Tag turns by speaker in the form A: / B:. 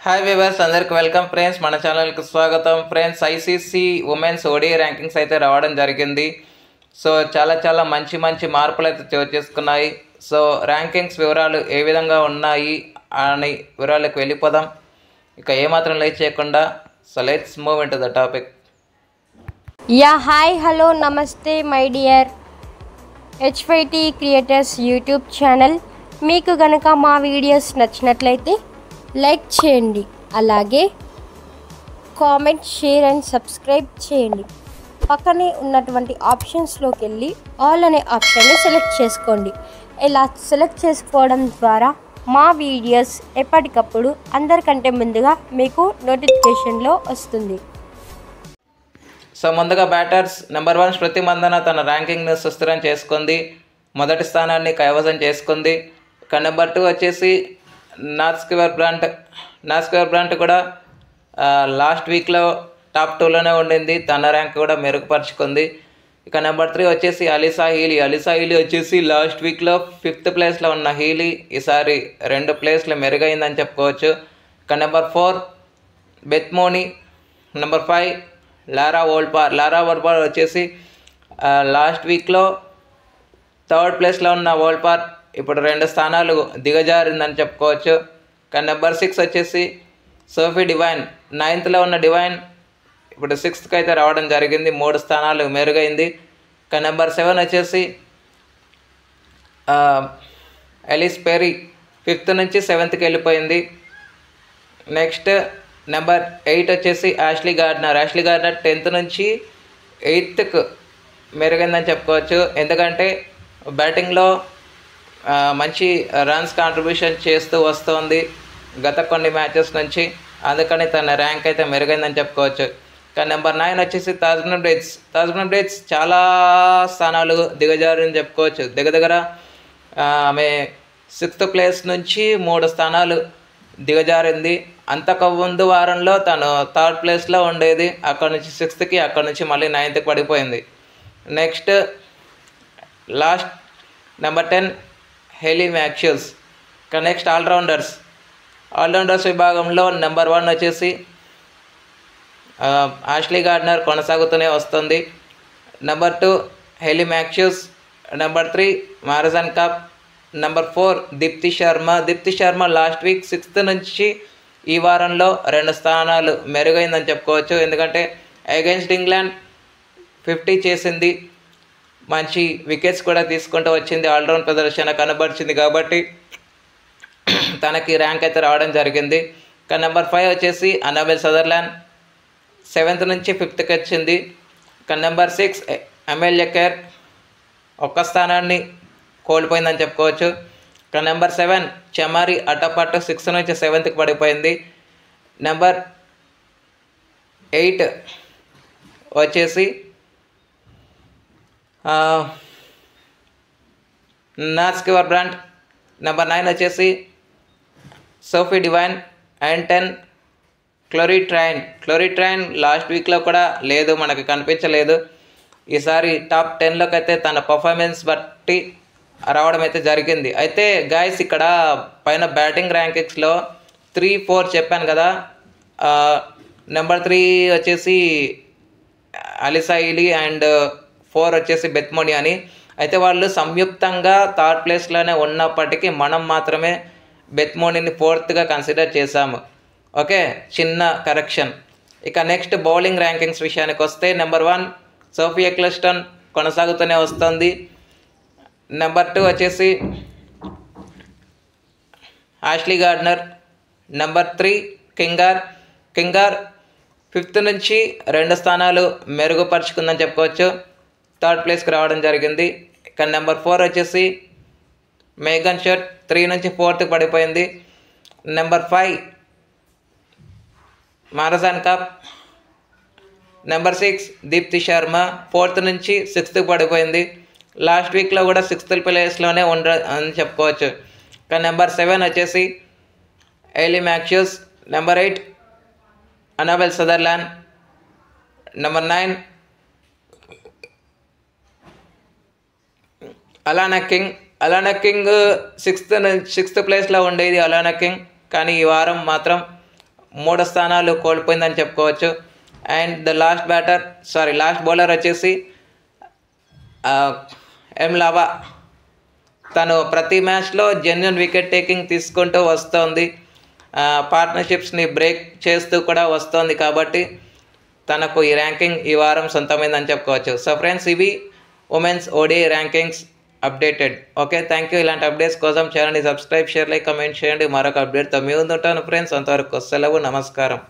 A: Hi viewers, అందరికి welcome friends. మన ఛానల్కి స్వాగతం friends. ICC women's ODI rankings అయితే రావడం జరిగింది. సో చాలా మంచి మార్పులు అయితే చోటు చేసుకున్నాయి. సో ర్యాంకింగ్స్ వివరాలు ఏ విధంగా ఉన్నాయి అని వివరాలకు వెళ్ళిపోదాం. ఇక ఏమాత్రం లేట్ చేయకుండా so let's move in to the topic.
B: Hi hello నమస్తే my dear HYT creators YouTube channel. మీకు గనక మా వీడియోస్ నచ్చినట్లయితే లైక్ చేయండి, అలాగే కామెంట్, షేర్ అండ్ సబ్స్క్రైబ్ చేయండి. పక్కనే ఉన్నటువంటి ఆప్షన్స్లోకి వెళ్ళి ఆల్ అనే ఆప్షన్ని సెలెక్ట్ చేసుకోండి. ఇలా సెలెక్ట్ చేసుకోవడం ద్వారా మా వీడియోస్ ఎప్పటికప్పుడు అందరికంటే ముందుగా మీకు నోటిఫికేషన్లో వస్తుంది.
A: సో ముందుగా బ్యాటర్స్ నెంబర్ 1 స్మృతి మందన తన ర్యాంకింగ్ను సుస్థిరం చేసుకుంది, మొదటి స్థానాన్ని కైవసం చేసుకుంది. ఇక నెంబర్ 2 వచ్చేసి నాథ్ స్క్వేర్ బ్రాంట్ కూడా లాస్ట్ వీక్లో టాప్ 2లోనే ఉండింది, తన ర్యాంక్ కూడా మెరుగుపరుచుకుంది. ఇక నెంబర్ 3 వచ్చేసి అలీసా హీలీ వచ్చేసి లాస్ట్ వీక్లో 5th ప్లేస్లో ఉన్న హీలీ ఈసారి 2 ప్లేస్లు మెరుగైందని చెప్పుకోవచ్చు. ఇక నెంబర్ 4 బెత్ మోనీ. నెంబర్ 5 లారా వోల్పార్ వచ్చేసి లాస్ట్ వీక్లో 3rd ప్లేస్లో ఉన్న వోల్పార్ ఇప్పుడు 2 స్థానాలు దిగజారిందని చెప్పుకోవచ్చు. కానీ నెంబర్ 6 వచ్చేసి సోఫీ డివైన్. 9thలో ఉన్న డివైన్ ఇప్పుడు 6th అయితే రావడం జరిగింది, 3 స్థానాలు మెరుగైంది. కానీ నెంబర్ 7 వచ్చేసి ఎలిస్ పెరీ 5th నుంచి 7thకి వెళ్ళిపోయింది. నెక్స్ట్ నెంబర్ 8 వచ్చేసి యాష్లీ గార్డనర్ 10th నుంచి 8thకు మెరుగైందని చెప్పుకోవచ్చు. ఎందుకంటే బ్యాటింగ్లో మంచి రన్స్ కాంట్రిబ్యూషన్ చేస్తూ వస్తుంది గత కొన్ని మ్యాచెస్ నుంచి, అందుకని తన ర్యాంక్ అయితే మెరుగైందని చెప్పుకోవచ్చు. కానీ నెంబర్ 9 వచ్చేసి తాజ్మన్ బ్రిడ్జ్ చాలా స్థానాలు దిగజారని చెప్పుకోవచ్చు. దగ్గర ఆమె 6th ప్లేస్ నుంచి 3 స్థానాలు దిగజారింది. అంతకు ముందు వారంలో తను 3rd ప్లేస్లో ఉండేది, అక్కడ నుంచి 6thకి, అక్కడ నుంచి మళ్ళీ 9thకి పడిపోయింది. Next last number 10 Hayley Matthews. Next all-rounders విభాగంలో నెంబర్ 1 వచ్చేసి యాష్లీ గార్డనర్ కొనసాగుతూనే వస్తుంది. Number 2 Hayley Matthews. Number 3 Marizanne Kapp. Number 4 Deepti Sharma last week 6th నుంచి ఈ వారంలో 2 స్థానాలు మెరుగైందని చెప్పుకోవచ్చు. ఎందుకంటే అగైన్స్ట్ ఇంగ్లాండ్ 50 చేసింది, మంచి వికెట్స్ కూడా తీసుకుంటూ వచ్చింది, ఆల్రౌండ్ ప్రదర్శన కనబరిచింది, కాబట్టి తనకి ర్యాంక్ అయితే రావడం జరిగింది. కానీ నెంబర్ 5 వచ్చేసి అనాబెల్ సదర్లాండ్ 7th నుంచి 5thకి వచ్చింది. కానీ నెంబర్ 6 అమెలియా కేర్ 1 స్థానాన్ని కోల్పోయిందని చెప్పుకోవచ్చు. కానీ నెంబర్ 7 చమారి అటపట్టు 6th నుంచి 7thకి పడిపోయింది. నెంబర్ 8 వచ్చేసి నాథ్ స్క్వేర్ బ్రాంట్. నెంబర్ 9 వచ్చేసి సోఫీ డివైన్. అండ్ 10 క్లోరిట్రైన్ లాస్ట్ వీక్లో కూడా లేదు, మనకి కనిపించలేదు. ఈసారి టాప్ 10లోకి అయితే తన పర్ఫార్మెన్స్ బట్టి రావడం అయితే జరిగింది. అయితే గాయస్, ఇక్కడ పైన బ్యాటింగ్ ర్యాంకింగ్స్లో 3-4 చెప్పాను కదా. నెంబర్ 3 వచ్చేసి అలీసా హీలీ అండ్ 4 వచ్చేసి బెత్ మోనీ అని. అయితే వాళ్ళు సంయుక్తంగా 3rd ప్లేస్లోనే ఉన్నప్పటికీ మనం మాత్రమే బెత్ మోనీని 4thగా కన్సిడర్ చేశాము. ఓకే, చిన్న కరెక్షన్. ఇక నెక్స్ట్ బౌలింగ్ ర్యాంకింగ్స్ విషయానికి వస్తే నెంబర్ 1 సోఫీ ఎక్లెస్టన్ కొనసాగుతూనే వస్తుంది. నెంబర్ 2 వచ్చేసి యాష్లీ గార్డనర్. నెంబర్ 3 కింగార్ 5th నుంచి 2 స్థానాలు మెరుగుపరుచుకుందని చెప్పుకోవచ్చు, 3rd ప్లేస్కి రావడం జరిగింది. ఇక నెంబర్ 4 వచ్చేసి మేఘన్ షాట్ 3 నుంచి 4thకి పడిపోయింది. Number 5 Marizanne Kapp. Number 6 Deepti Sharma 4th నుంచి 6thకి పడిపోయింది, లాస్ట్ వీక్లో కూడా 6th ప్లేస్లోనే అని చెప్పుకోవచ్చు. ఇక నెంబర్ 7 వచ్చేసి Hayley Matthews. Number 8 Annabel Sutherland. Number 9 Alana king 6th ప్లేస్లో ఉండేది అలానా కింగ్, కానీ ఈ వారం మాత్రం 3 స్థానాలు కోల్పోయిందని చెప్పుకోవచ్చు. అండ్ ద లాస్ట్ బౌలర్ వచ్చేసి ఎం లవా. తను ప్రతి మ్యాచ్లో జెన్యున్ వికెట్ టేకింగ్ తీసుకుంటూ వస్తోంది, పార్ట్నర్షిప్స్ని బ్రేక్ చేస్తూ కూడా వస్తోంది. కాబట్టి తనకు ఈ ర్యాంకింగ్ ఈ వారం సొంతమైందని చెప్పుకోవచ్చు. సో ఫ్రెండ్స్, ఇవి women's ODI rankings updated. Okay, thank you. ఇలాంటి అప్డేట్స్ కోసం ఛానల్ని సబ్స్క్రైబ్, షేర్, లైక్, కమెంట్ చేయండి. మరొక అప్డేట్తో మీ ముందు ఉంటాను ఫ్రెండ్స్. అంతవరకు సెలవు, నమస్కారం.